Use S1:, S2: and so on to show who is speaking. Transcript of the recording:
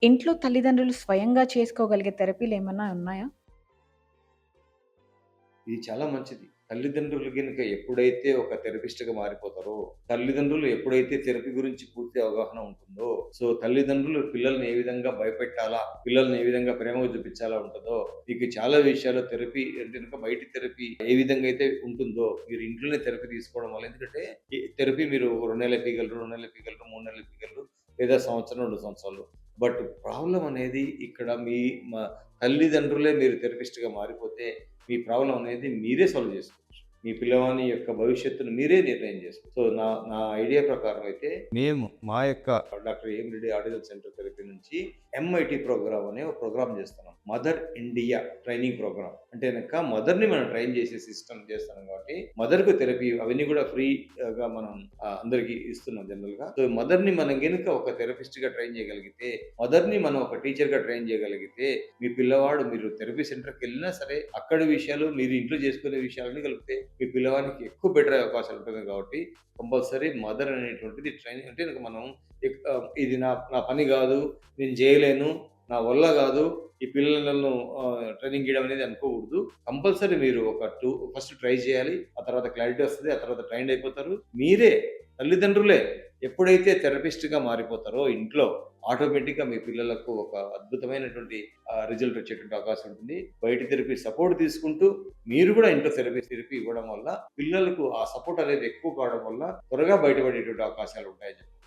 S1: ఇంట్లో తల్లిదండ్రులు స్వయంగా చేసుకోగలిగే థెరపీలేమన్నా ఉన్నాయా?
S2: ఇది చాలా మంచిది. తల్లిదండ్రులు గనుక ఎప్పుడైతే ఒక థెరపిస్ట్‌గా మారిపోతారో, తల్లిదండ్రులు ఎప్పుడైతే థెరపీ గురించి పూర్తి అవగాహన ఉంటుందో, తల్లిదండ్రులు పిల్లల్ని ఏ విధంగా భయపెట్టాలా, పిల్లల్ని ఏ విధంగా ప్రేమగా చూపించాలా ఉంటదో, మీకు చాలా విషయాల్లో థెరపీ అంటే గనుక బయటి థెరపీ ఏ విధంగా అయితే ఉంటుందో, మీరు ఇంట్లోనే థెరపీ తీసుకోవడం వల్ల ఎందుకంటే ఈ థెరపీ మీరు 2 నెలలు ఎక్కియగలరు, 2 నెలలు ఎక్కియగలరు, 3 నెలలు ఎక్కియగలరు లేదా సంవత్సరం, 2 సంవత్సరాలు. బట్ ప్రాబ్లమ్ అనేది ఇక్కడ మ తల్లిదండ్రులే మీరు థెరపిస్ట్‌గా మారిపోతే మీ ప్రాబ్లమ్ అనేది మీరే సాల్వ్ చేసుకోవచ్చు. మీ పిల్లవాని యొక్క భవిష్యత్తును మీరే నిర్ణయం చేసుకోవచ్చు. నా నా ఐడియా ప్రకారం అయితే మేము మా యొక్క doctor AM Reddy autism centre therapy నుంచి ఎంఐటీ ప్రోగ్రామ్ అనే ఒక ప్రోగ్రామ్ చేస్తున్నాం. Mother India training programme. అంటే గనక మదర్‌ని మనం ట్రైన్ చేసే సిస్టమ్ చేస్తున్నాం కాబట్టి మదర్‌కు థెరపీ అవన్నీ కూడా ఫ్రీగా మనం అందరికి ఇస్తున్నాం జనరల్‌గా. మదర్‌ని మనం గనుక ఒక థెరపిస్ట్‌గా ట్రైన్ చేయగలిగితే, మదర్‌ని మనం ఒక టీచర్‌గా ట్రైన్ చేయగలిగితే, మీ పిల్లవాడు మీరు థెరపీ సెంటర్‌కెళ్ళినా సరే అక్కడి విషయాలు మీరు ఇంట్లో చేసుకునే విషయాలన్నీ కలిపితే మీ పిల్లవానికి ఎక్కువ బెటర్ అయ్యే అవకాశాలు ఉంటుంది కాబట్టి కంపల్సరీ మదర్ అనేటువంటిది ట్రైనింగ్ అంటే గనుక మనం ఇది నా నా పని కాదు, నేను చేయలేను, నా వల్ల కాదు ఈ పిల్లలను ట్రైనింగ్ ఇయ్యడం అనేది అనుకోకూడదు. కంపల్సరీ మీరు ఒక ఫస్ట్ ట్రై చేయాలి. ఆ తర్వాత క్లారిటీ వస్తది. ఆ తర్వాత ట్రైన్డ్ అయిపోతారు. మీరే తల్లిదండ్రులే ఎప్పుడైతే థెరపిస్ట్‌గా మారిపోతారో ఇంట్లో ఆటోమేటిక్‌గా మీ పిల్లలకు ఒక అద్భుతమైనటువంటి రిజల్ట్ వచ్చేటువంటి అవకాశం ఉంటుంది. బయట థెరపీ సపోర్ట్ తీసుకుంటూ మీరు కూడా ఇంట్లో థెరపీ ఇవ్వడం వల్ల పిల్లలకు ఆ సపోర్ట్ అనేది ఎక్కువ కావడం వల్ల త్వరగా బయటపడేటువంటి అవకాశాలు ఉంటాయని చెప్తాను.